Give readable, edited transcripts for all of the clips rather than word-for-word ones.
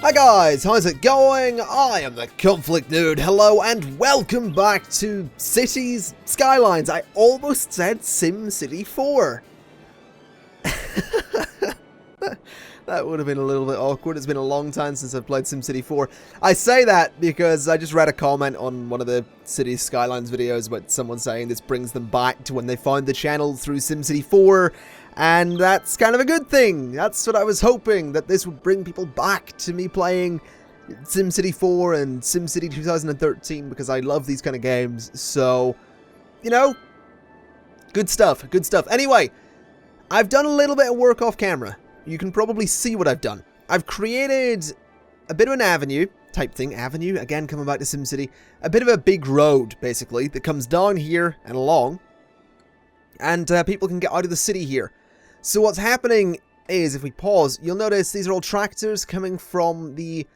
Hi guys, how's it going? I am the ConflictNerd. Hello and welcome back to Cities Skylines. I almost said SimCity 4. That would have been a little bit awkward. It's been a long time since I've played SimCity 4. I say that because I just read a comment on one of the Cities Skylines videos about someone saying this brings them back to when they found the channel through SimCity 4. And that's kind of a good thing. That's what I was hoping, that this would bring people back to me playing SimCity 4 and SimCity 2013, because I love these kind of games. So, you know, good stuff, good stuff. Anyway, I've done a little bit of work off camera. You can probably see what I've done. I've created a bit of an avenue type thing. Avenue, again, coming back to SimCity. A bit of a big road, basically, that comes down here and along. And people can get out of the city here. So what's happening is, if we pause, you'll notice these are all tractors coming from the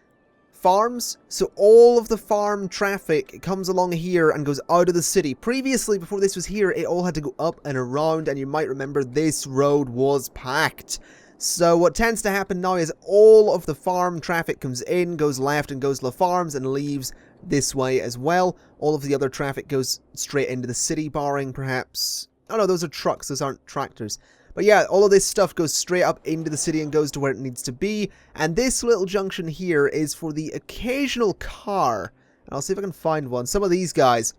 farms. So all of the farm traffic comes along here and goes out of the city. Previously, before this was here, it all had to go up and around, and you might remember this road was packed. So what tends to happen now is all of the farm traffic comes in, goes left and goes to the farms and leaves this way as well. All of the other traffic goes straight into the city, barring perhaps... Oh no, those are trucks, those aren't tractors. But yeah, all of this stuff goes straight up into the city and goes to where it needs to be. And this little junction here is for the occasional car. And I'll see if I can find one. Some of these guys,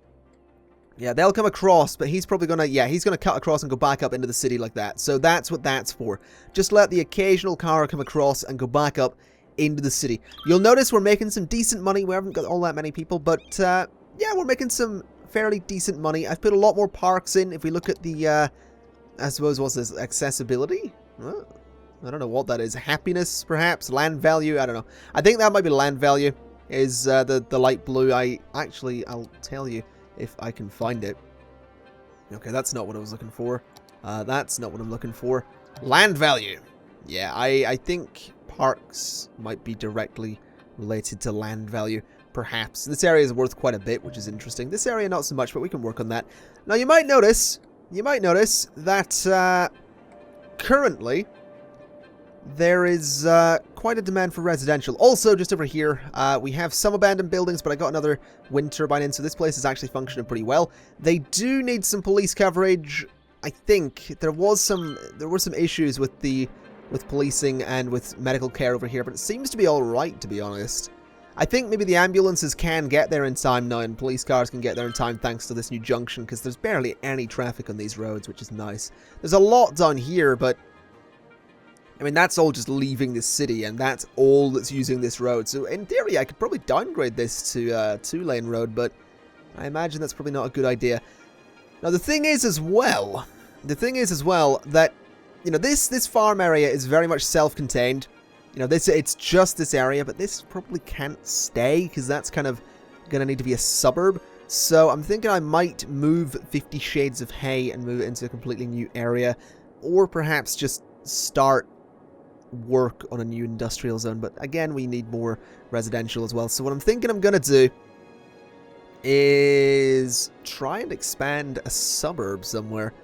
yeah, they'll come across, but he's probably gonna, yeah, he's gonna cut across and go back up into the city like that. So that's what that's for. Just let the occasional car come across and go back up into the city. You'll notice we're making some decent money. We haven't got all that many people, but yeah, we're making some fairly decent money. I've put a lot more parks in. If we look at the, I suppose, what's this? Accessibility? Huh? I don't know what that is. Happiness, perhaps? Land value? I don't know. I think that might be land value, is the light blue. I'll tell you if I can find it. Okay, that's not what I was looking for. That's not what I'm looking for. Land value. Yeah, I think parks might be directly related to land value, perhaps. This area is worth quite a bit, which is interesting. This area, not so much, but we can work on that. Now, you might notice that currently there is quite a demand for residential. Also, just over here, we have some abandoned buildings, but I got another wind turbine in, so this place is actually functioning pretty well. They do need some police coverage. I think there were some issues with policing and with medical care over here, but it seems to be all right, to be honest. I think maybe the ambulances can get there in time now, and police cars can get there in time thanks to this new junction, because there's barely any traffic on these roads, which is nice. There's a lot down here, but I mean, that's all just leaving the city, and that's all that's using this road. So in theory, I could probably downgrade this to a 2-lane road, but I imagine that's probably not a good idea. Now, the thing is as well that, you know, this farm area is very much self-contained. You know, it's just this area, but this probably can't stay, because that's kind of going to need to be a suburb. So I'm thinking I might move 50 Shades of Hay and move it into a completely new area, or perhaps just start work on a new industrial zone. But again, we need more residential as well. So what I'm thinking I'm going to do is try and expand a suburb somewhere.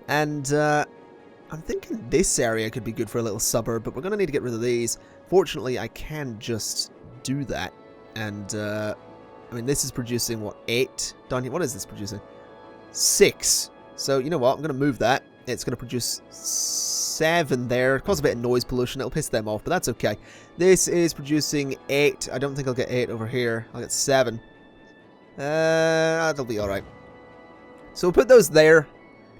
And I'm thinking this area could be good for a little suburb, but we're going to need to get rid of these. Fortunately, I can just do that. And, I mean, this is producing, what, 8 down here? What is this producing? 6. So, you know what? I'm going to move that. It's going to produce 7 there. It causes a bit of noise pollution. It'll piss them off, but that's okay. This is producing 8. I don't think I'll get 8 over here. I'll get 7. That'll be alright. So we'll put those there.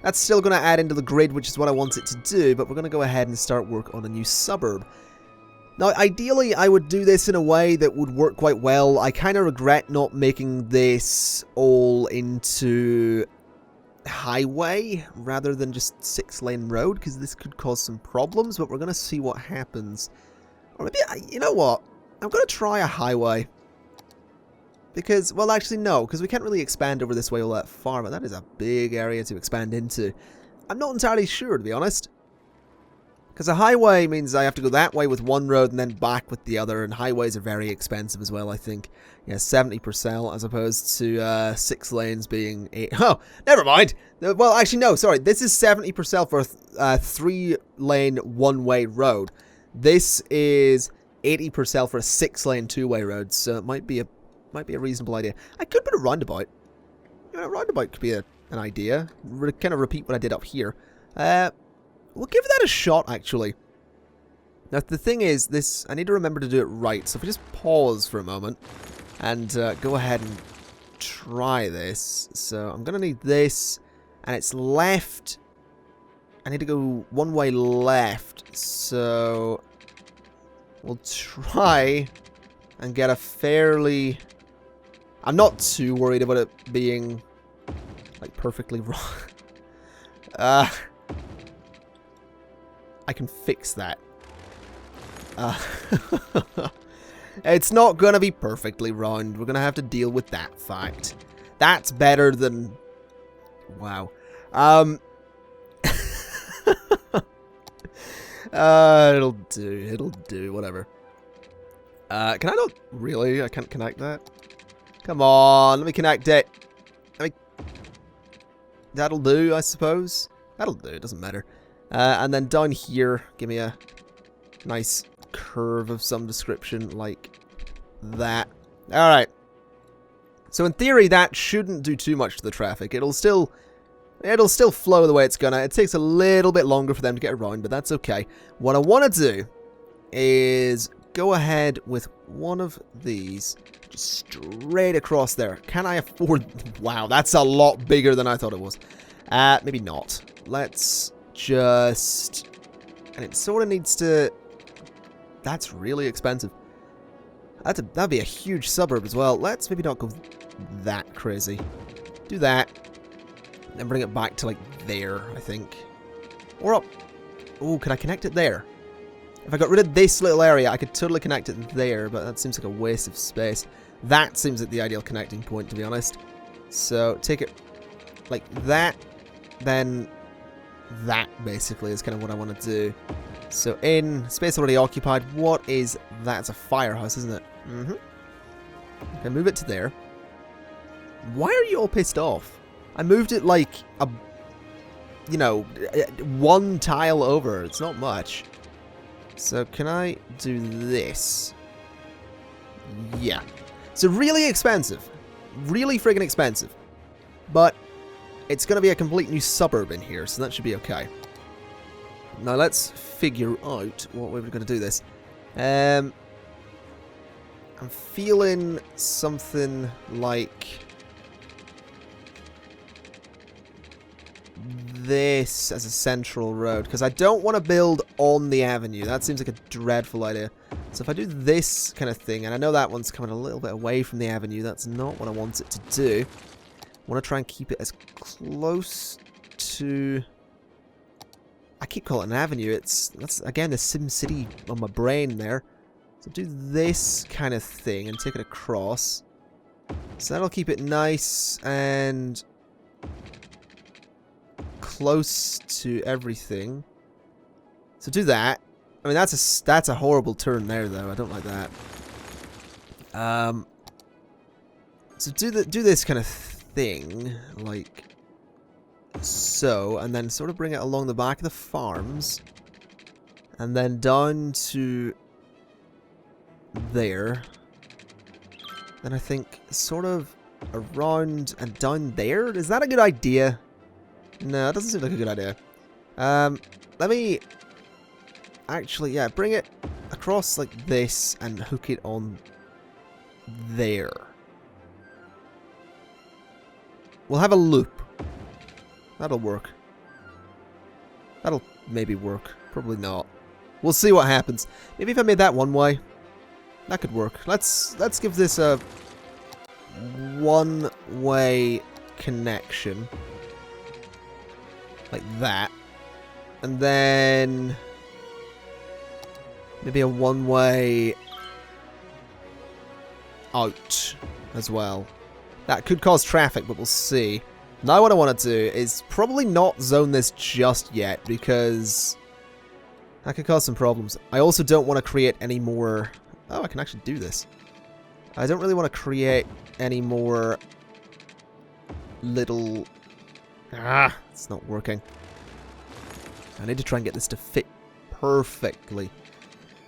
That's still going to add into the grid, which is what I want it to do, but we're going to go ahead and start work on a new suburb. Now, ideally, I would do this in a way that would work quite well. I kind of regret not making this all into highway rather than just 6-lane road, because this could cause some problems, but we're going to see what happens. Or maybe, you know what? I'm going to try a highway. Because, well, actually, no, because we can't really expand over this way all that far, but that is a big area to expand into. I'm not entirely sure, to be honest. Because a highway means I have to go that way with one road and then back with the other, and highways are very expensive as well, I think. Yeah, 70 per cell as opposed to 6 lanes being 8. Oh, never mind. Well, actually, no, sorry. This is 70 per cell for a 3-lane one-way road. This is 80 per cell for a 6-lane two-way road, so it might be a reasonable idea. I could put a roundabout. You know, a roundabout could be an idea. Kind of repeat what I did up here. We'll give that a shot, actually. Now, the thing is, I need to remember to do it right, so if we just pause for a moment and go ahead and try this. So I'm going to need this, and it's left. I need to go one way left, so we'll try and get a fairly... I'm not too worried about it being, like, perfectly wrong. I can fix that. It's not going to be perfectly round. We're going to have to deal with that fact. That's better than... Wow. It'll do, whatever. Can I not? Really? I can't connect that? Come on, let me connect it. That'll do, I suppose. That'll do, it doesn't matter. And then down here, give me a nice curve of some description like that. Alright. So in theory, that shouldn't do too much to the traffic. It'll still flow the way it's gonna. It takes a little bit longer for them to get around, but that's okay. What I want to do is go ahead with one of these just straight across there. Can I afford... Wow, that's a lot bigger than I thought it was. Maybe not. Let's just... And it sort of needs to... That's really expensive. That'd be a huge suburb as well. Let's maybe not go that crazy. Do that. And bring it back to, like, there, I think. Or up... Oh, could I connect it there? If I got rid of this little area, I could totally connect it there, but that seems like a waste of space. That seems like the ideal connecting point, to be honest. So, take it like that, then that, basically, is kind of what I want to do. So, in space already occupied, what is that? It's a firehouse, isn't it? Mm-hmm. Okay, move it to there. Why are you all pissed off? I moved it like a, you know, one tile over. It's not much. So can I do this? Yeah. So really expensive. Really friggin' expensive. But it's going to be a complete new suburb in here, so that should be okay. Now let's figure out what way we're going to do this. I'm feeling something like... this as a central road, because I don't want to build on the avenue. That seems like a dreadful idea. So if I do this kind of thing, and I know that one's coming a little bit away from the avenue, that's not what I want it to do. I want to try and keep it as close to... I keep calling it an avenue. That's again the SimCity on my brain there. So do this kind of thing and take it across. So that'll keep it nice and close to everything. So do that. I mean, that's a horrible turn there, though. I don't like that. So do this kind of thing, like so, and then sort of bring it along the back of the farms, and then down to there. Then I think sort of around and down there. Is that a good idea? No, it doesn't seem like a good idea. Let me actually, yeah, bring it across like this and hook it on there. We'll have a loop. That'll work. That'll maybe work. Probably not. We'll see what happens. Maybe if I made that one way, that could work. Let's give this a one-way connection. Like that. And then maybe a one-way out as well. That could cause traffic, but we'll see. Now what I want to do is probably not zone this just yet, because that could cause some problems. I also don't want to create any more... Oh, I can actually do this. I don't really want to create any more little... Ah, it's not working. I need to try and get this to fit perfectly.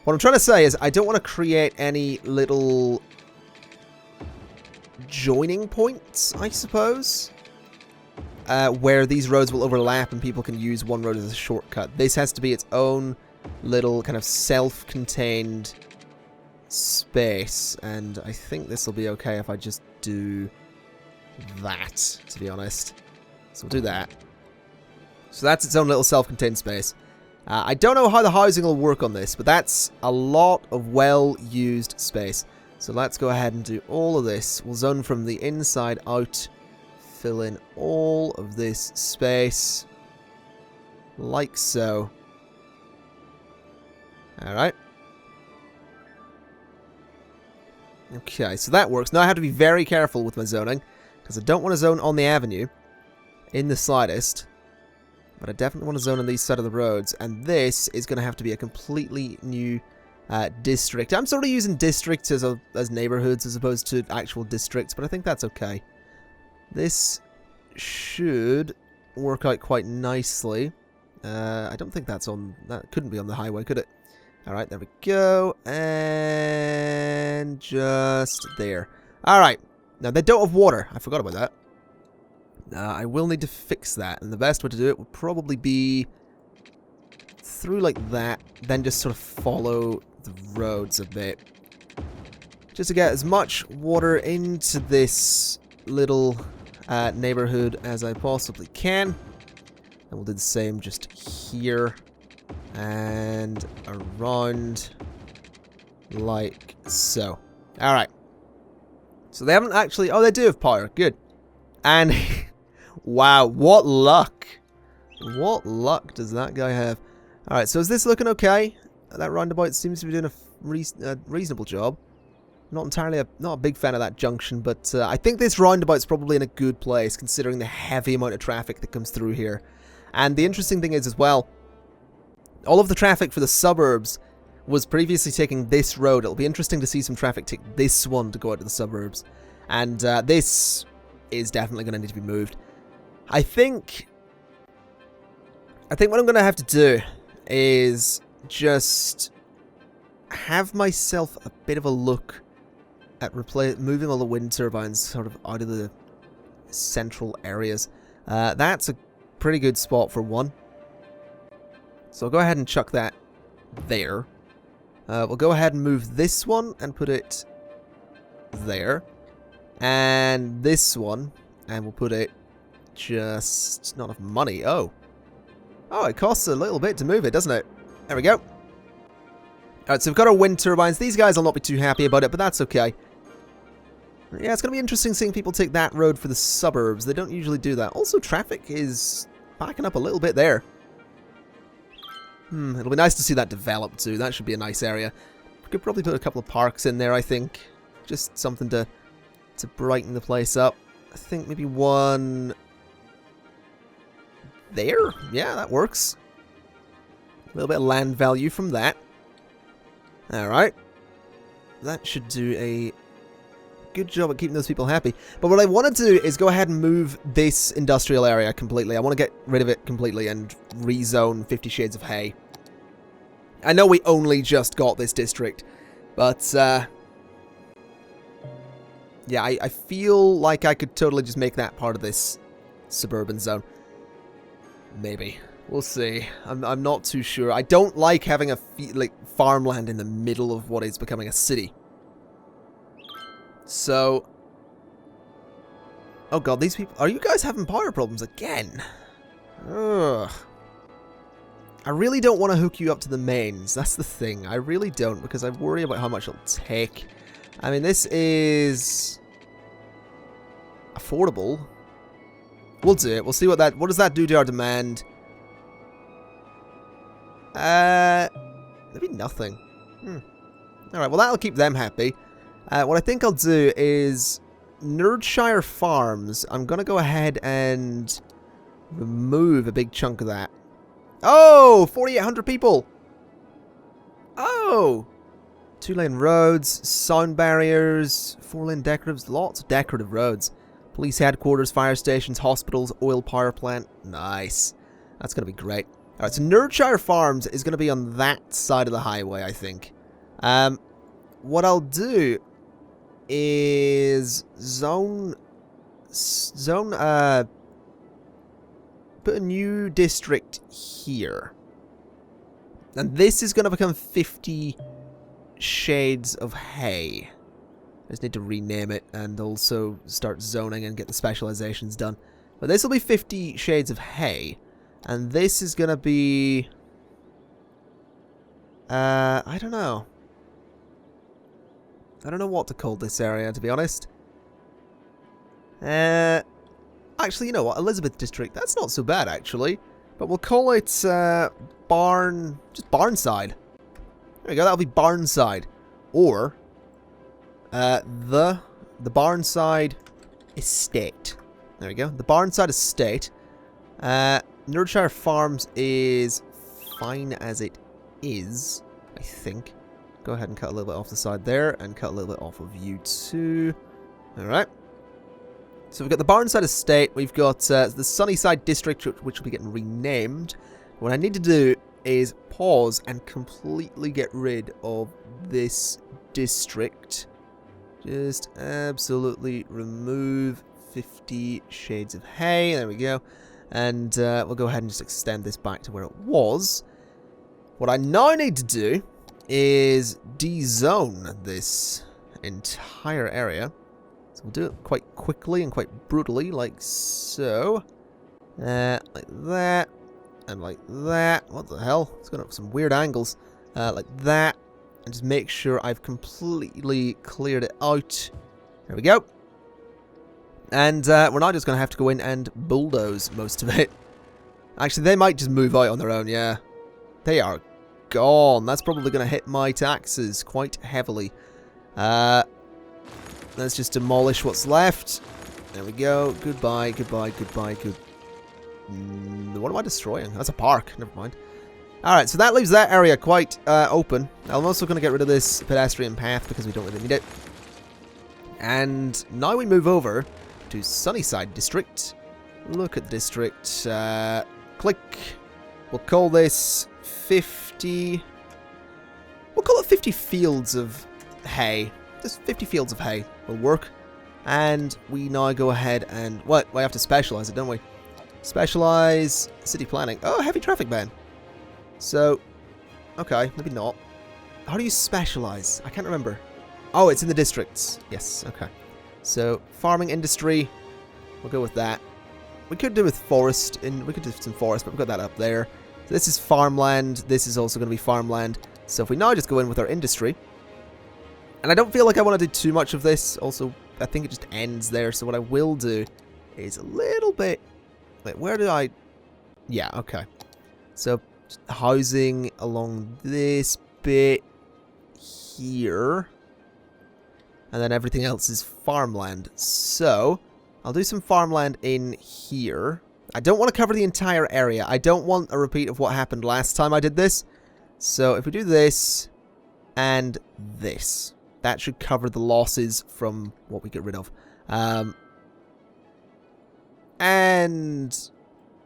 What I'm trying to say is I don't want to create any little joining points, I suppose, where these roads will overlap and people can use one road as a shortcut. This has to be its own little kind of self-contained space, and I think this will be okay if I just do that, to be honest. So we'll do that. So that's its own little self-contained space. I don't know how the housing will work on this, but that's a lot of well-used space. So let's go ahead and do all of this. We'll zone from the inside out, fill in all of this space, like so. Alright. Okay, so that works. Now I have to be very careful with my zoning, because I don't want to zone on the avenue in the slightest. But I definitely want to zone on these side of the roads, and this is going to have to be a completely new district. I'm sort of using districts as neighborhoods as opposed to actual districts, but I think that's okay. This should work out quite nicely. I don't think that couldn't be on the highway, could it? Alright, there we go, and just there. Alright, now they don't have water. I forgot about that. I will need to fix that, and the best way to do it would probably be through like that, then just sort of follow the roads a bit. Just to get as much water into this little neighborhood as I possibly can. And we'll do the same just here and around like so. Alright. So they haven't actually... Oh, they do have power. Good. And... wow, what luck. What luck does that guy have? Alright, so is this looking okay? That roundabout seems to be doing a reasonable job. Not a big fan of that junction, but I think this roundabout's probably in a good place, considering the heavy amount of traffic that comes through here. And the interesting thing is, as well, all of the traffic for the suburbs was previously taking this road. It'll be interesting to see some traffic take this one to go out to the suburbs. And this is definitely going to need to be moved. I think what I'm going to have to do is just have myself a bit of a look at moving all the wind turbines sort of out of the central areas. That's a pretty good spot for one. So I'll go ahead and chuck that there. We'll go ahead and move this one and put it there. And this one, and we'll put it just... not enough money. Oh, it costs a little bit to move it, doesn't it? There we go. Alright, so we've got our wind turbines. These guys will not be too happy about it, but that's okay. Yeah, it's going to be interesting seeing people take that road for the suburbs. They don't usually do that. Also, traffic is backing up a little bit there. It'll be nice to see that develop too. That should be a nice area. We could probably put a couple of parks in there, I think. Just something to brighten the place up. I think maybe one there. Yeah, that works. A little bit of land value from that. Alright. That should do a good job at keeping those people happy. But what I want to do is go ahead and move this industrial area completely. I want to get rid of it completely and rezone 50 Shades of Hay. I know we only just got this district, but yeah, I feel like I could totally just make that part of this suburban zone. Maybe. We'll see. I'm not too sure. I don't like having farmland in the middle of what is becoming a city. So... oh god, these people... are you guys having power problems again? Ugh. I really don't want to hook you up to the mains. That's the thing. I really don't, because I worry about how much it'll take. I mean, this is... affordable. We'll do it. We'll see what does that do to our demand? Maybe nothing. Alright, well that'll keep them happy. What I think I'll do is Nerdshire Farms. I'm going to go ahead and remove a big chunk of that. Oh! 4,800 people! Oh! 2-lane roads, sound barriers, 4-lane decoratives, lots of decorative roads. Police headquarters, fire stations, hospitals, oil power plant. Nice. That's going to be great. Alright, so Nerdshire Farms is going to be on that side of the highway, I think. What I'll do is put a new district here. And this is going to become 50 Shades of Hay. I just need to rename it and also start zoning and get the specializations done. But this will be 50 Shades of Hay. And this is going to be... I don't know. I don't know what to call this area, to be honest. Actually, you know what? Elizabeth District. That's not so bad, actually. But we'll call it just Barnside. There we go. That'll be Barnside. Or the Barnside Estate. There we go. The Barnside Estate. Nerdshire Farms is fine as it is, I think. Go ahead and cut a little bit off the side there, and cut a little bit off of you too. Alright. So we've got the Barnside Estate, we've got the Sunnyside District, which will be getting renamed. What I need to do is pause and completely get rid of this district. Just absolutely remove 50 Shades of Hay. There we go. And we'll go ahead and just extend this back to where it was. What I now need to do is de-zone this entire area. So we'll do it quite quickly and quite brutally, like so. Like that. And like that. What the hell? It's got some weird angles. Like that. And just make sure I've completely cleared it out. There we go. And we're now just going to have to go in and bulldoze most of it. Actually, they might just move out on their own, yeah. They are gone. That's probably going to hit my taxes quite heavily. Let's just demolish what's left. There we go. Goodbye, goodbye, goodbye, good. What am I destroying? That's a park. Never mind. Alright, so that leaves that area quite open. I'm also going to get rid of this pedestrian path because we don't really need it. And now we move over to Sunnyside District. Look at the district. Click. We'll call this 50... We'll call it 50 Fields of Hay. Just 50 Fields of Hay will work. And we now go ahead and... What? We have to specialize it, don't we? Specialize city planning. Oh, heavy traffic ban. So, okay, maybe not. How do you specialize? I can't remember. Oh, it's in the districts. Yes, okay. So, farming industry, we'll go with that. We could do with forest, we could do some forest, but we've got that up there. So this is farmland, this is also going to be farmland. So if we now just go in with our industry, and I don't feel like I want to do too much of this, also, I think it just ends there, so what I will do is a little bit, wait, where did I, yeah, okay. So, housing along this bit here. And then everything else is farmland. So, I'll do some farmland in here. I don't want to cover the entire area. I don't want a repeat of what happened last time I did this. So, if we do this and this, that should cover the losses from what we get rid of. And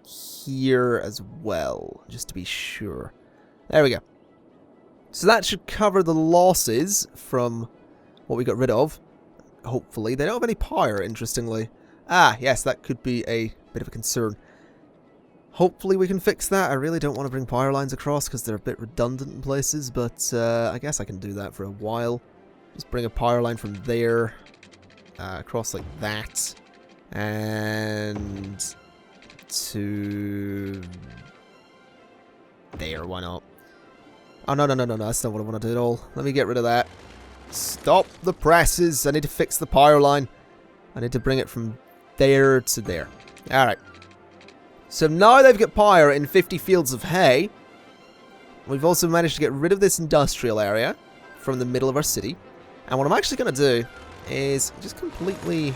here as well, just to be sure. There we go. So that should cover the losses from what we got rid of. Hopefully. They don't have any power, interestingly. Ah, yes, that could be a bit of a concern. Hopefully we can fix that. I really don't want to bring power lines across because they're a bit redundant in places, but I guess I can do that for a while. Just bring a power line from there across like that. And to there, why not? Oh, no, that's not what I want to do at all. Let me get rid of that. Stop the presses. I need to fix the power line. I need to bring it from there to there. Alright. So now they've got power in 50 Fields of Hay. We've also managed to get rid of this industrial area from the middle of our city. And what I'm actually going to do is just completely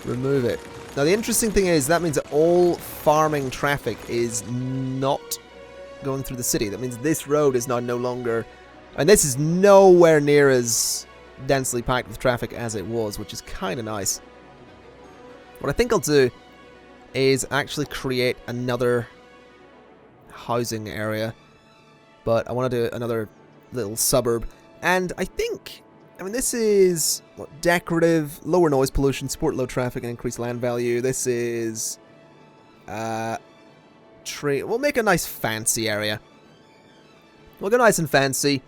remove it. Now the interesting thing is that means that all farming traffic is not going through the city. That means this road is now no longer... And this is nowhere near as densely packed with traffic as it was, which is kind of nice. What I think I'll do is actually create another housing area. But I want to do another little suburb. And I think, I mean, this is what, decorative, lower noise pollution, support low traffic, and increase land value. This is tree. We'll make a nice fancy area. We'll go nice and fancy.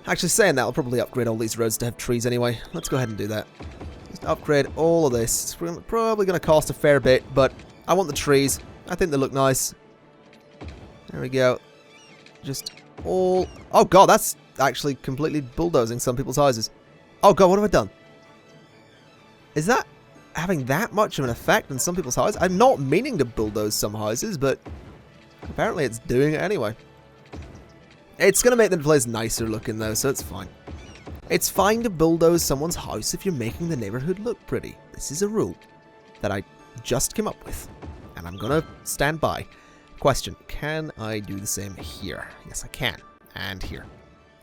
Actually, saying that, I'll probably upgrade all these roads to have trees anyway. Let's go ahead and do that. Just upgrade all of this. It's probably going to cost a fair bit, but I want the trees. I think they look nice. There we go. Just all... Oh god, that's actually completely bulldozing some people's houses. Oh god, what have I done? Is that having that much of an effect on some people's houses? I'm not meaning to bulldoze some houses, but apparently it's doing it anyway. It's going to make the place nicer looking though, so it's fine. It's fine to bulldoze someone's house if you're making the neighborhood look pretty. This is a rule that I just came up with, and I'm going to stand by. Question, can I do the same here? Yes, I can. And here.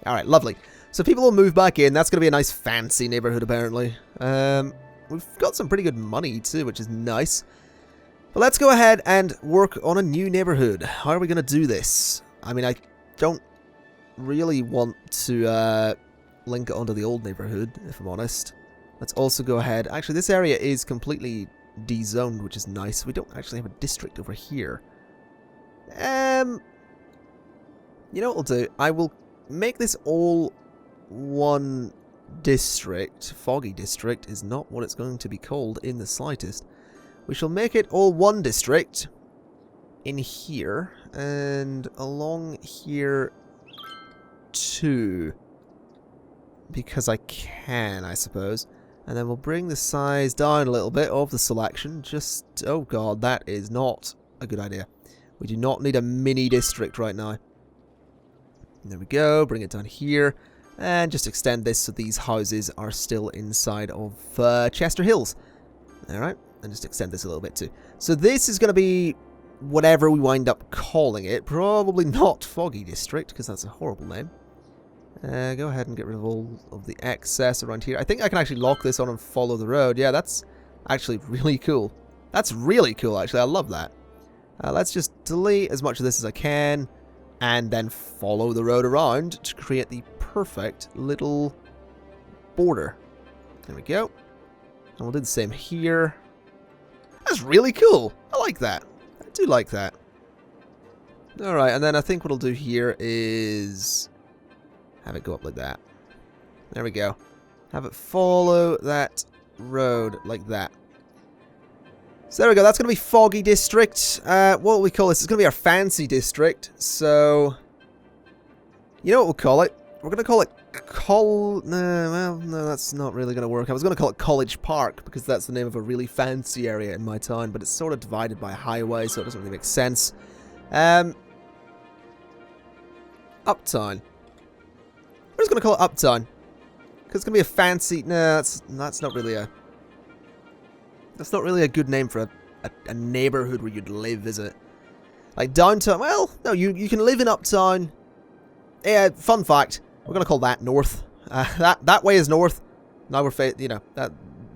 Alright, lovely. So people will move back in. That's going to be a nice fancy neighborhood, apparently. We've got some pretty good money, too, which is nice. But let's go ahead and work on a new neighborhood. How are we going to do this? I mean, I don't really want to link it onto the old neighborhood, if I'm honest. Let's also go ahead. Actually, this area is completely de-zoned, which is nice. We don't actually have a district over here. You know what we'll do? I will make this all one district. Foggy district is not what it's going to be called in the slightest. We shall make it all one district in here, and along here too, because I can, I suppose. And then we'll bring the size down a little bit of the selection. Just, oh god, that is not a good idea. We do not need a mini district right now. There we go, bring it down here, and just extend this so these houses are still inside of Chester Hills. Alright, and just extend this a little bit too. So this is going to be whatever we wind up calling it. Probably not Foggy District, because that's a horrible name. Go ahead and get rid of all of the excess around here. I think I can actually lock this on and follow the road. Yeah, that's actually really cool. That's really cool, actually. I love that. Let's just delete as much of this as I can, and then follow the road around to create the perfect little border. There we go. And we'll do the same here. That's really cool. I like that. I do like that. Alright, and then I think what I'll do here is have it go up like that. There we go. Have it follow that road like that. So there we go, that's going to be Foggy District. What will we call this? It's going to be our Fancy District. So, you know what we'll call it? We're going to call it no, that's not really going to work. I was going to call it College Park, because that's the name of a really fancy area in my town, but it's sort of divided by a highway, so it doesn't really make sense. Uptown. We're just going to call it Uptown, because it's going to be a fancy... No, that's not really a... That's not really a good name for a neighborhood where you'd live, is it? Like downtown, well, no, you can live in Uptown. Yeah, fun fact, we're gonna call that North. That way is North. Now we're you know,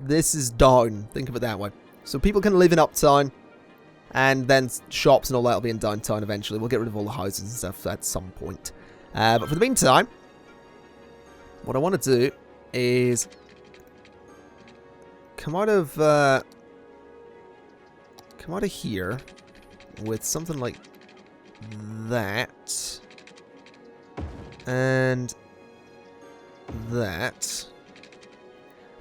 this is down. Think of it that way. So people can live in Uptown, and then shops and all that will be in downtown eventually. We'll get rid of all the houses and stuff at some point. But for the meantime, what I want to do is come out of here with something like that and that.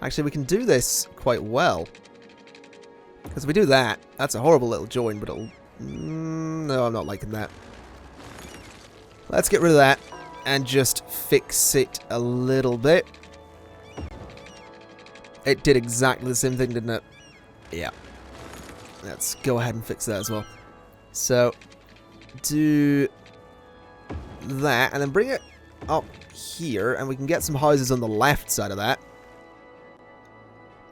Actually, we can do this quite well, because if we do that, that's a horrible little join, but it'll... no, I'm not liking that. Let's get rid of that and just fix it a little bit. It did exactly the same thing, didn't it? Yeah. Let's go ahead and fix that as well. So, do that, and then bring it up here, and we can get some houses on the left side of that.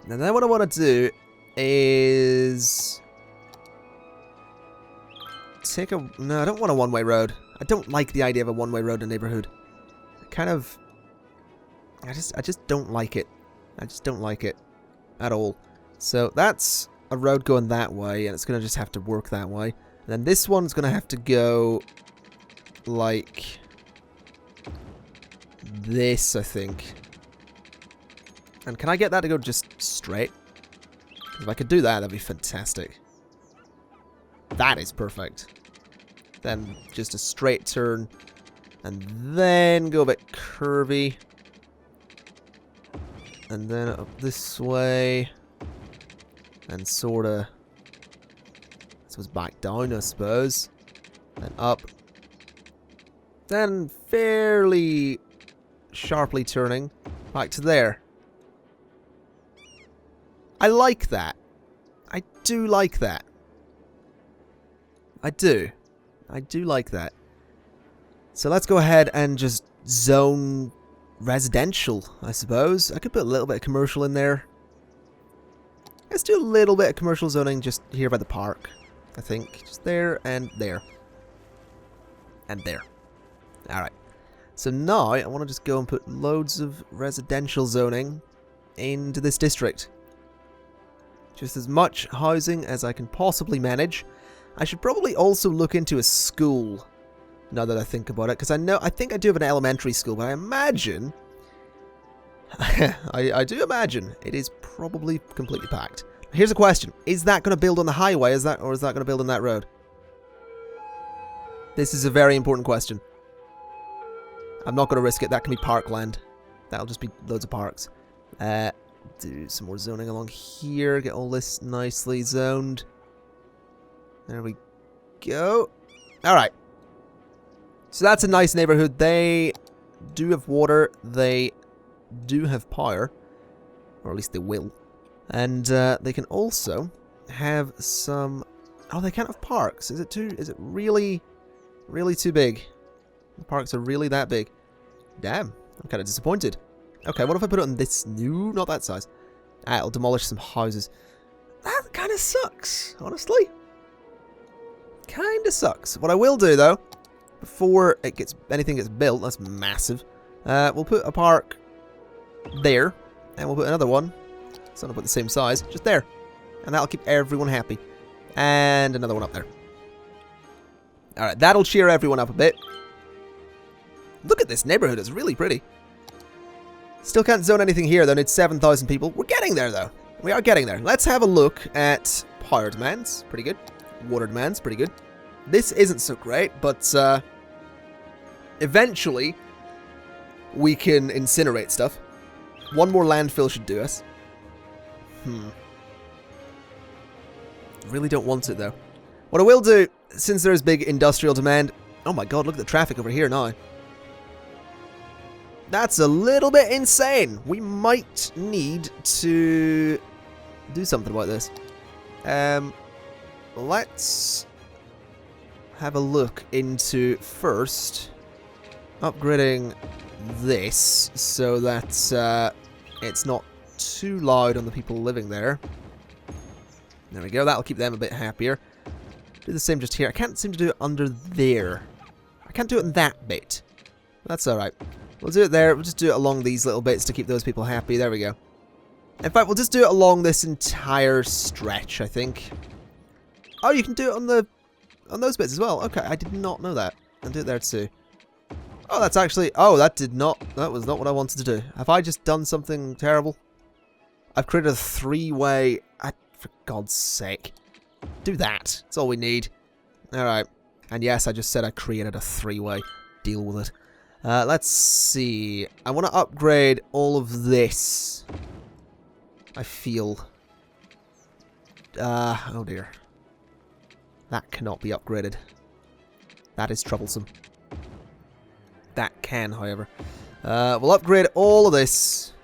And then what I want to do is take a... No, I don't want a one-way road. I don't like the idea of a one-way road in a neighborhood. Kind of... I just don't like it. I just don't like it at all. So that's a road going that way, and it's going to just have to work that way. And then this one's going to have to go like this, I think. And can I get that to go just straight? If I could do that, that'd be fantastic. That is perfect. Then just a straight turn. And then go a bit curvy. And then up this way. And sort of... This was back down, I suppose. Then up. Then fairly sharply turning back to there. I like that. I do like that. I do. I do like that. So let's go ahead and just zone residential, I suppose. I could put a little bit of commercial in there. Let's do a little bit of commercial zoning just here by the park, I think. Just there and there. And there. Alright. So now I want to just go and put loads of residential zoning into this district. Just as much housing as I can possibly manage. I should probably also look into a school, now that I think about it, because I think I do have an elementary school, but I imagine, I do imagine it is probably completely packed. Here's a question: is that going to build on the highway? Or is that going to build on that road? This is a very important question. I'm not going to risk it. That can be parkland. That'll just be loads of parks. Do some more zoning along here. Get all this nicely zoned. There we go. Alright. So that's a nice neighborhood. They do have water. They do have power. Or at least they will. And they can also have some... Oh, they can't have parks. Is it really too big? The parks are really that big. Damn. I'm kind of disappointed. Okay, what if I put it on this new... Not that size. Ah, it'll demolish some houses. That kind of sucks, honestly. Kind of sucks. What I will do, though, before anything gets built, that's massive, we'll put a park there, and we'll put another one, so I'll put the same size, just there. And that'll keep everyone happy. And another one up there. Alright, that'll cheer everyone up a bit. Look at this neighborhood, it's really pretty. Still can't zone anything here, though. Need 7,000 people. We're getting there, though. We are getting there. Let's have a look at power demands. Pretty good. Water demands. Pretty good. This isn't so great, but eventually we can incinerate stuff. One more landfill should do us. Really don't want it, though. What I will do, since there is big industrial demand... Oh my god, look at the traffic over here now. That's a little bit insane. We might need to do something about this. Let's have a look into first upgrading this so that it's not too loud on the people living there. There we go. That'll keep them a bit happier. Do the same just here. I can't seem to do it under there. I can't do it in that bit. That's alright. We'll do it there. We'll just do it along these little bits to keep those people happy. There we go. In fact, we'll just do it along this entire stretch, I think. Oh, you can do it on those bits as well. Okay, I did not know that. I'll do it there too. Oh, that's actually... Oh, that was not what I wanted to do. Have I just done something terrible? I've created a three-way... For God's sake. Do that. That's all we need. Alright. And yes, I just said I created a three-way. Deal with it. Let's see. I want to upgrade all of this. I feel. Oh dear. That cannot be upgraded. That is troublesome. That can, however. We'll upgrade all of this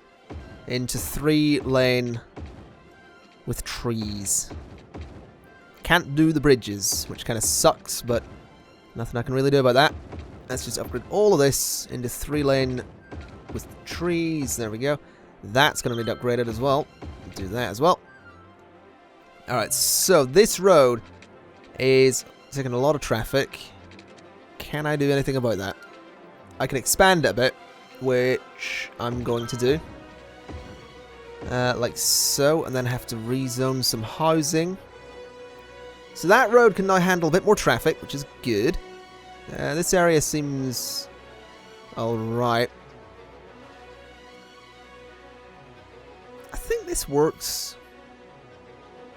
into 3-lane with trees. Can't do the bridges, which kind of sucks, but nothing I can really do about that. Let's just upgrade all of this into 3-lane with trees. There we go. That's going to need upgraded as well. Do that as well. Alright, so this road is taking a lot of traffic. Can I do anything about that? I can expand it a bit, which I'm going to do. Like so, and then have to rezone some housing. So that road can now handle a bit more traffic, which is good. This area seems alright. I think this works.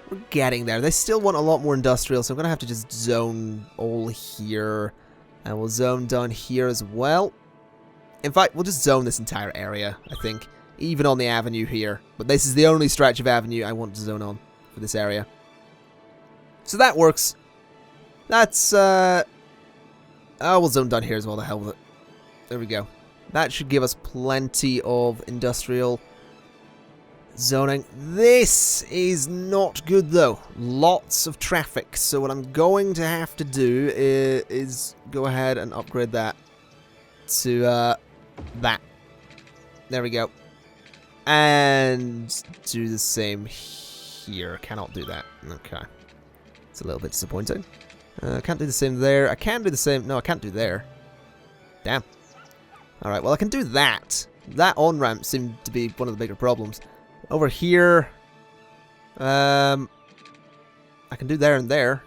We're getting there. They still want a lot more industrial, so I'm going to have to just zone all here. And we'll zone down here as well. In fact, we'll just zone this entire area, I think. Even on the avenue here. But this is the only stretch of avenue I want to zone on for this area. So that works. That's, oh, we'll zone down here as well, the hell with it. There we go. That should give us plenty of industrial zoning. This is not good, though. Lots of traffic. So what I'm going to have to do is go ahead and upgrade that to that. There we go. And do the same here. Cannot do that. Okay. It's a little bit disappointing. I can't do the same there. I can do the same. No, I can't do there. Damn. Alright, well, I can do that. That on-ramp seemed to be one of the bigger problems. Over here, I can do there and there.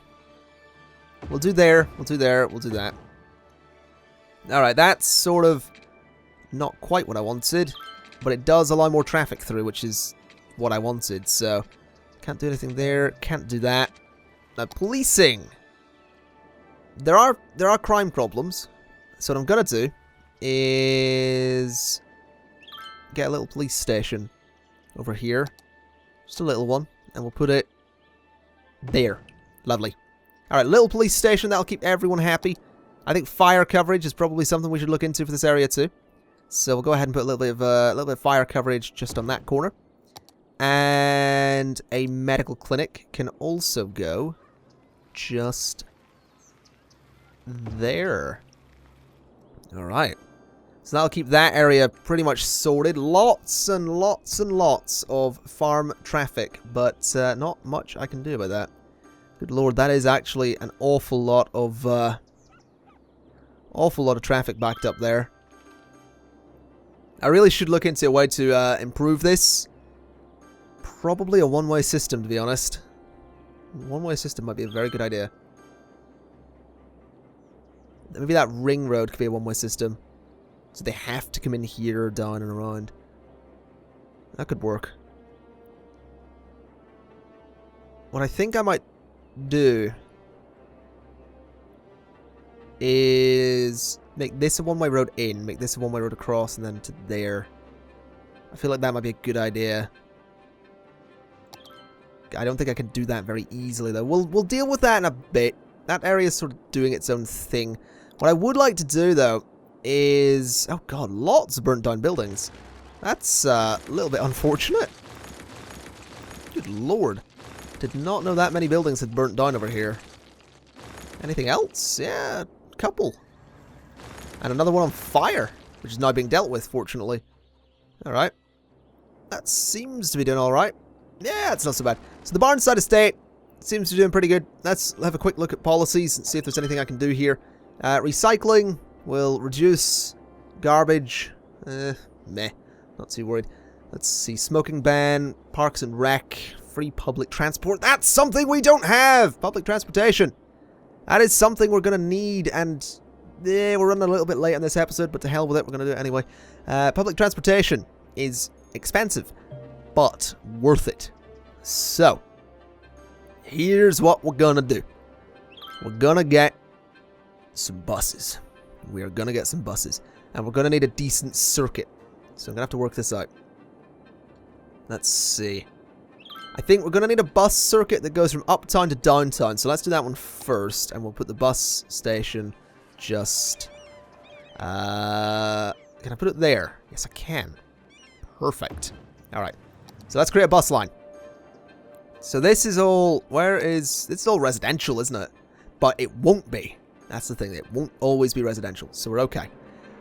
We'll do there, we'll do there, we'll do that. Alright, that's sort of not quite what I wanted, but it does allow more traffic through, which is what I wanted, so can't do anything there, can't do that. Now, policing. There are crime problems, so what I'm gonna do is get a little police station over here. Just a little one. And we'll put it there. Lovely. Alright, little police station. That'll keep everyone happy. I think fire coverage is probably something we should look into for this area too. So we'll go ahead and put a little bit of fire coverage just on that corner. And a medical clinic can also go just there. Alright. So that'll keep that area pretty much sorted. Lots and lots and lots of farm traffic, but not much I can do about that. Good lord, that is actually an awful lot of traffic backed up there. I really should look into a way to improve this. Probably a one-way system, to be honest. One-way system might be a very good idea. Maybe that ring road could be a one-way system. So they have to come in here, down, and around. That could work. What I think I might do is make this a one-way road in, make this a one-way road across, and then to there. I feel like that might be a good idea. I don't think I can do that very easily, though. We'll deal with that in a bit. That area is sort of doing its own thing. What I would like to do, though, is... Oh, God, lots of burnt down buildings. That's a little bit unfortunate. Good lord. Did not know that many buildings had burnt down over here. Anything else? Yeah, a couple. And another one on fire, which is now being dealt with, fortunately. Alright. That seems to be doing alright. Yeah, it's not so bad. So the Barnside Estate seems to be doing pretty good. Let's have a quick look at policies and see if there's anything I can do here. Recycling will reduce garbage. Meh. Not too worried. Let's see. Smoking ban, parks and rec, free public transport. That's something we don't have! Public transportation. That is something we're going to need, and yeah, we're running a little bit late on this episode, but to hell with it, we're going to do it anyway. Public transportation is expensive, but worth it. So, here's what we're going to do. We're going to get some buses. We are going to get some buses, and we're going to need a decent circuit. So I'm going to have to work this out. Let's see. I think we're going to need a bus circuit that goes from uptown to downtown. So let's do that one first. And we'll put the bus station just... can I put it there? Yes, I can. Perfect. Alright. So let's create a bus line. So this is all... This is all residential, isn't it? But it won't be. That's the thing. It won't always be residential. So we're okay.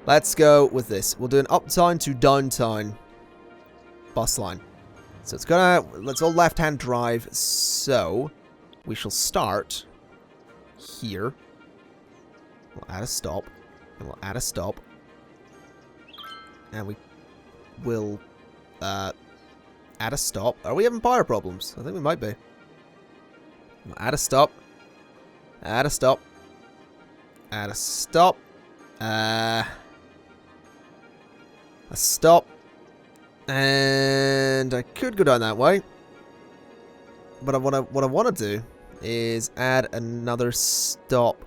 Let's go with this. We'll do an uptown to downtown bus line. So it's gonna, let's all left-hand drive, so we shall start here. We'll add a stop, and we'll add a stop. And we will add a stop. Are we having power problems? I think we might be. We'll add a stop, Add a stop. Add a stop. A stop. And I could go down that way. But what I want to do is add another stop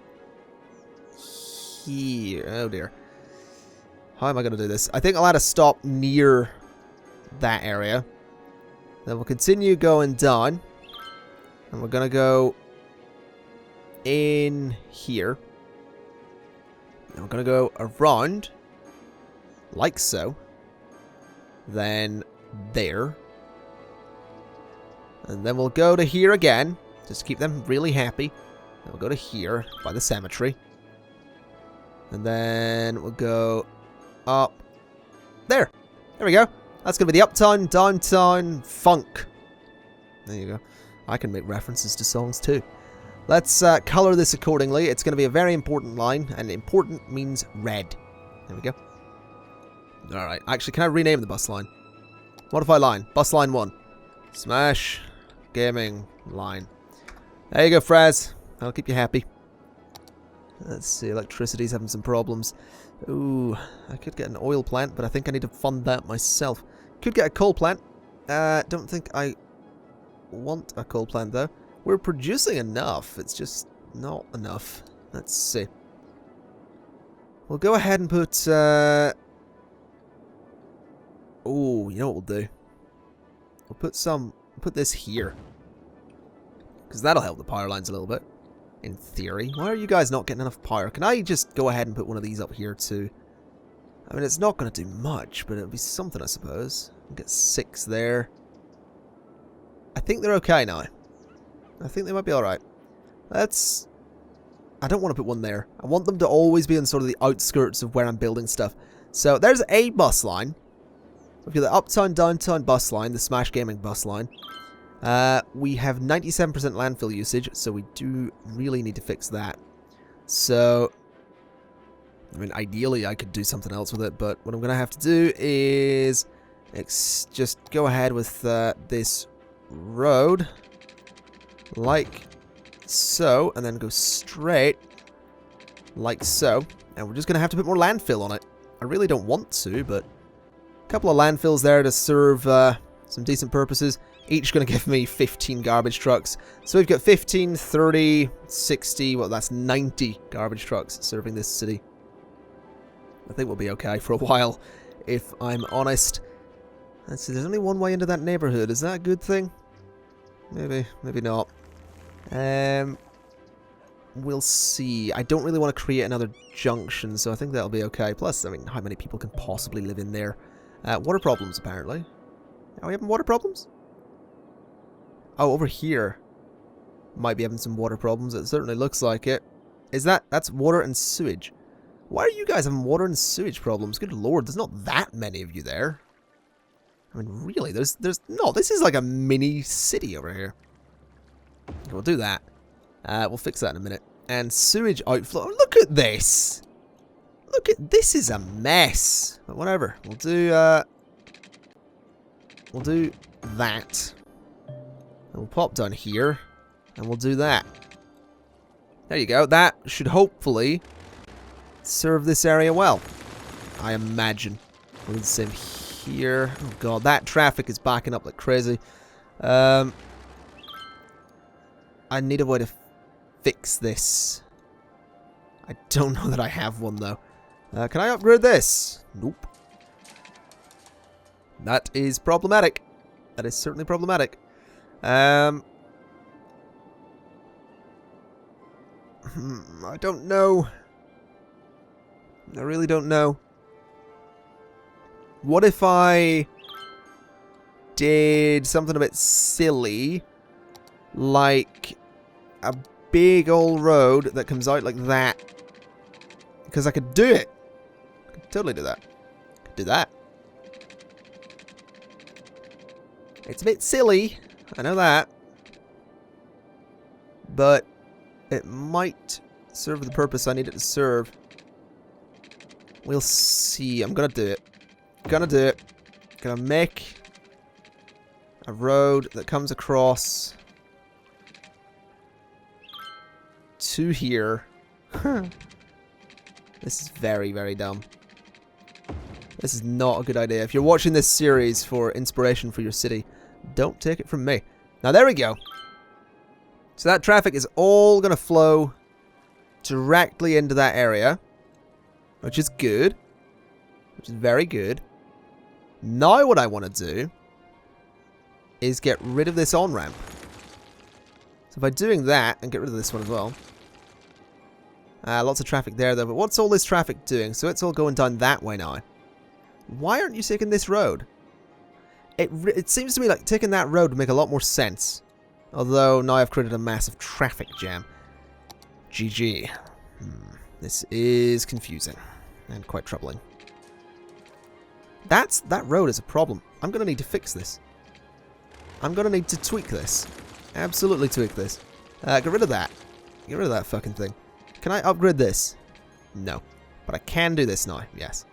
here. Oh dear. How am I going to do this? I think I'll add a stop near that area. Then we'll continue going down. And we're going to go in here. And we're going to go around. Like so. Then there. And then we'll go to here again. Just to keep them really happy. Then we'll go to here by the cemetery. And then we'll go up there. There we go. That's going to be the uptown, downtown funk. There you go. I can make references to songs too. Let's color this accordingly. It's going to be a very important line. And important means red. There we go. Alright. Actually, can I rename the bus line? Modify line. Bus line 1. Smash. Gaming line. There you go, Fraz. That'll keep you happy. Let's see. Electricity's having some problems. Ooh. I could get an oil plant, but I think I need to fund that myself. Could get a coal plant. Don't think I want a coal plant, though. We're producing enough. It's just not enough. Let's see. We'll go ahead and put... Oh, you know what we'll do? We'll put this here. Because that'll help the power lines a little bit. In theory. Why are you guys not getting enough power? Can I just go ahead and put one of these up here too? I mean, it's not going to do much, but it'll be something, I suppose. We'll get 6 there. I think they're okay now. I think they might be alright. Let's... I don't want to put one there. I want them to always be on sort of the outskirts of where I'm building stuff. So, there's a bus line. We've got the uptown, downtown bus line, the Smash Gaming bus line. We have 97% landfill usage, so we do really need to fix that. So, I mean, ideally I could do something else with it, but what I'm going to have to do is just go ahead with this road, like so, and then go straight, like so. And we're just going to have to put more landfill on it. I really don't want to, but a couple of landfills there to serve some decent purposes. Each going to give me 15 garbage trucks. So we've got 15, 30, 60, well, that's 90 garbage trucks serving this city. I think we'll be okay for a while, if I'm honest. Let's see, there's only one way into that neighborhood. Is that a good thing? Maybe, maybe not. We'll see. I don't really want to create another junction, so I think that'll be okay. Plus, I mean, how many people can possibly live in there? Water problems, apparently. Are we having water problems? Oh, over here. Might be having some water problems. It certainly looks like it. Is that... That's water and sewage. Why are you guys having water and sewage problems? Good lord, there's not that many of you there. I mean, really, there's... No, this is like a mini city over here. Okay, we'll do that. We'll fix that in a minute. And sewage outflow. Look at this! Look at... This is a mess. But whatever. We'll do that. And we'll pop down here. And we'll do that. There you go. That should hopefully serve this area well. I imagine. We'll do the same here. Oh god, that traffic is backing up like crazy. I need a way to fix this. I don't know that I have one though. Can I upgrade this? Nope. That is problematic. That is certainly problematic. I don't know. I really don't know. What if I did something a bit silly, like a big old road that comes out like that? Because I could do it. I could totally do that. I could do that. It's a bit silly, I know that. But it might serve the purpose I need it to serve. We'll see. I'm gonna do it. Gonna do it. Gonna make a road that comes across to here. This is very, very dumb. This is not a good idea. If you're watching this series for inspiration for your city, don't take it from me. Now, there we go. So that traffic is all going to flow directly into that area, which is good. Which is very good. Now what I want to do is get rid of this on-ramp. So by doing that, and get rid of this one as well. Lots of traffic there, though. But what's all this traffic doing? So it's all going down that way now. Why aren't you taking this road? It seems to me like taking that road would make a lot more sense. Although, now I've created a massive traffic jam. GG. This is confusing. And quite troubling. That road is a problem. I'm going to need to fix this. I'm going to need to tweak this. Absolutely tweak this. Get rid of that. Get rid of that fucking thing. Can I upgrade this? No. But I can do this now. Yes.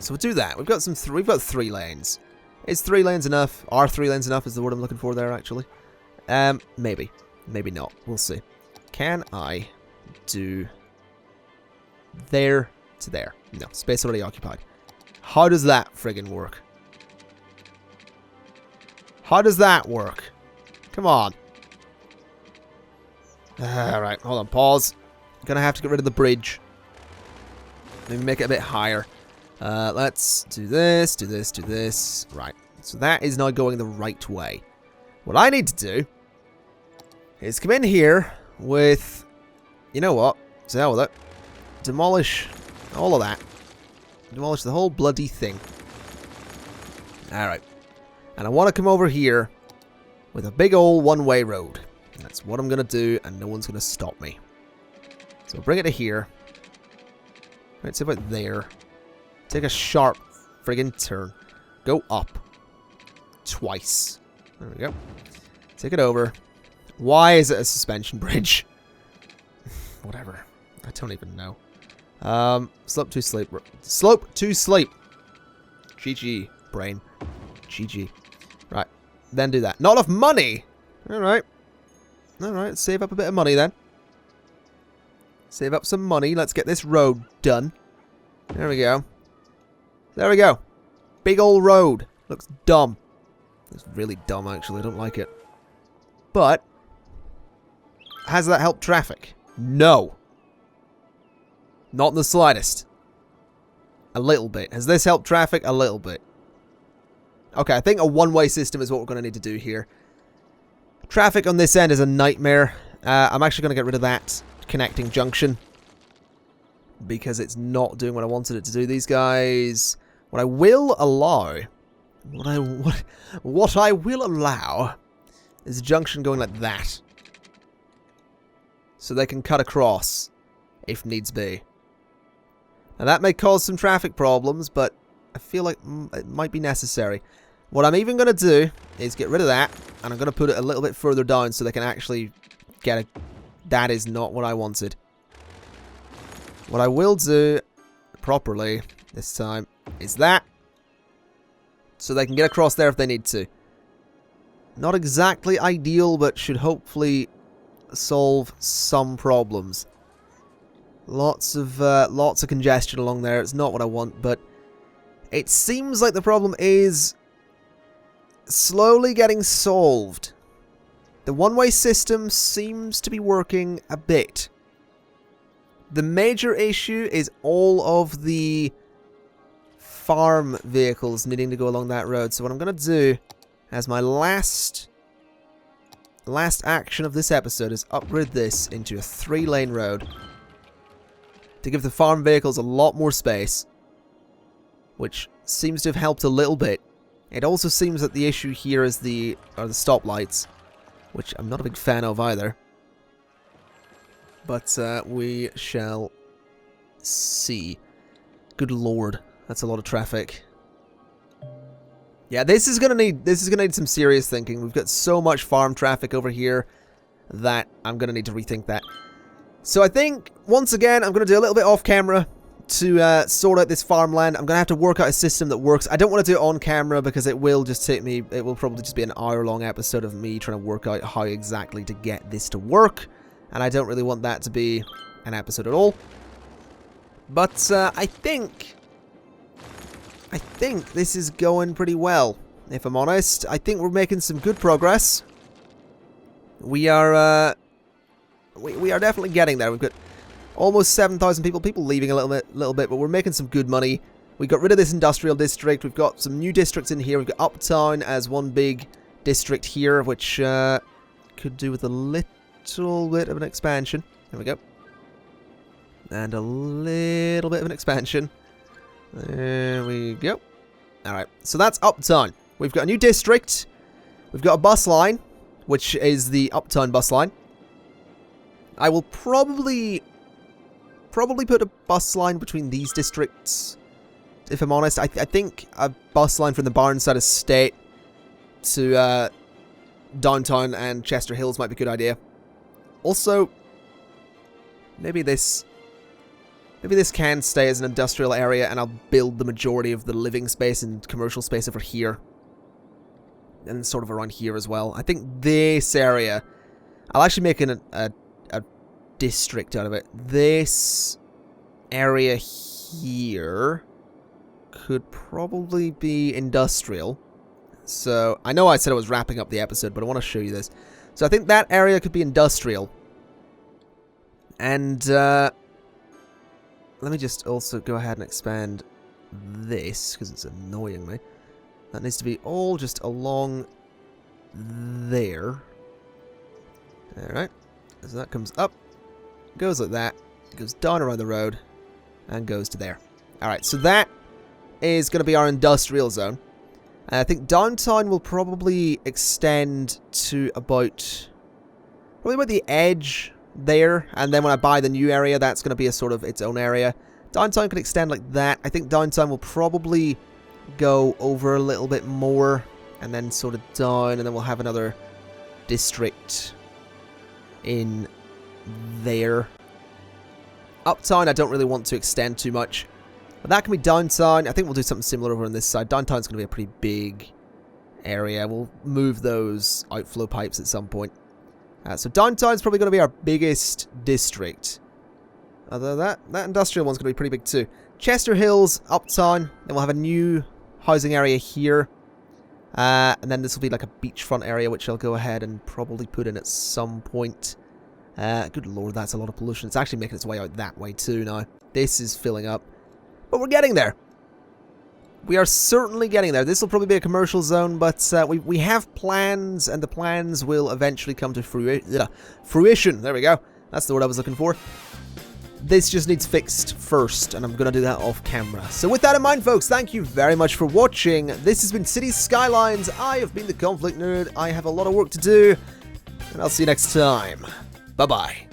So we'll do that. We've got 3 lanes. Is 3 lanes enough? Are 3 lanes enough is the word I'm looking for there, actually. Maybe. Maybe not. We'll see. Can I do there to there? No. Space already occupied. How does that friggin' work? How does that work? Come on. Alright, hold on. Pause. I'm gonna have to get rid of the bridge. Maybe make it a bit higher. Let's do this, do this, do this. Right. So that is now going the right way. What I need to do is come in here with... You know what? To hell with it. Demolish all of that. Demolish the whole bloody thing. Alright. And I want to come over here with a big old one-way road. That's what I'm going to do, and no one's going to stop me. So bring it to here. Right, so about there. Take a sharp friggin' turn. Go up. Twice. There we go. Take it over. Why is it a suspension bridge? Whatever. I don't even know. Slope to sleep. Slope to sleep. GG, brain. GG. Right. Then do that. Not enough money! Alright. Alright, save up a bit of money then. Save up some money. Let's get this road done. There we go. There we go. Big old road. Looks dumb. Looks really dumb, actually. I don't like it. But, has that helped traffic? No. Not in the slightest. A little bit. Has this helped traffic? A little bit. Okay, I think a one-way system is what we're going to need to do here. Traffic on this end is a nightmare. I'm actually going to get rid of that connecting junction. Because it's not doing what I wanted it to do. These guys... What I will allow... What I will allow... is a junction going like that. So they can cut across. If needs be. Now that may cause some traffic problems, but I feel like it might be necessary. What I'm even going to do is get rid of that, and I'm going to put it a little bit further down so they can actually get it. That is not what I wanted. What I will do properly this time is that, so they can get across there if they need to. Not exactly ideal, but should hopefully solve some problems. Lots of congestion along there. It's not what I want, but it seems like the problem is slowly getting solved. The one-way system seems to be working a bit. The major issue is all of the farm vehicles needing to go along that road. So what I'm going to do as my last action of this episode is upgrade this into a 3-lane road to give the farm vehicles a lot more space, which seems to have helped a little bit. It also seems that the issue here is the stoplights, which I'm not a big fan of either. But we shall see. Good lord, that's a lot of traffic. Yeah, this is gonna need some serious thinking. We've got so much farm traffic over here that I'm gonna need to rethink that. So I think once again I'm gonna do a little bit off camera to sort out this farmland. I'm gonna have to work out a system that works. I don't want to do it on camera because it will just take me. It will probably just be an hour-long episode of me trying to work out how exactly to get this to work. and I don't really want that to be an episode at all. But I think this is going pretty well, if I'm honest. I think we're making some good progress. We are definitely getting there. We've got almost 7,000 people leaving a little bit, but we're making some good money. We got rid of this industrial district. We've got some new districts in here. We've got Uptown as one big district here, which could do with a little bit of an expansion. There we go. And a little bit of an expansion. There we go. Alright, so that's Uptown. We've got a new district. We've got a bus line, which is the Uptown bus line. I will probably put a bus line between these districts, if I'm honest. I think a bus line from the Barnside Estate to downtown and Chester Hills might be a good idea. Also, maybe this can stay as an industrial area, and I'll build the majority of the living space and commercial space over here. And sort of around here as well. I think this area, I'll actually make a district out of it. This area here could probably be industrial. So, I know I said I was wrapping up the episode, but I want to show you this. So I think that area could be industrial. And, let me just also go ahead and expand this, because it's annoying me. That needs to be all just along there. Alright. So that comes up, goes like that, goes down around the road, and goes to there. Alright, so that is going to be our industrial zone. And I think downtown will probably extend to about the edge there, and then when I buy the new area, that's going to be a sort of its own area. Downtown could extend like that. I think downtown will probably go over a little bit more, and then sort of down, and then we'll have another district in there. Uptown, I don't really want to extend too much, but that can be downtown. I think we'll do something similar over on this side. Downtown's going to be a pretty big area. We'll move those outflow pipes at some point. So downtown's probably going to be our biggest district. Although that industrial one's going to be pretty big too. Chester Hills, Uptown, then we'll have a new housing area here. And then this will be like a beachfront area, which I'll go ahead and probably put in at some point. Good lord, that's a lot of pollution. It's actually making its way out that way too now. This is filling up. But we're getting there. We are certainly getting there. This will probably be a commercial zone, but we have plans, and the plans will eventually come to fruition. There we go. That's the word I was looking for. This just needs fixed first, and I'm going to do that off camera. So with that in mind, folks, thank you very much for watching. This has been Cities Skylines. I have been the Conflict Nerd. I have a lot of work to do, and I'll see you next time. Bye-bye.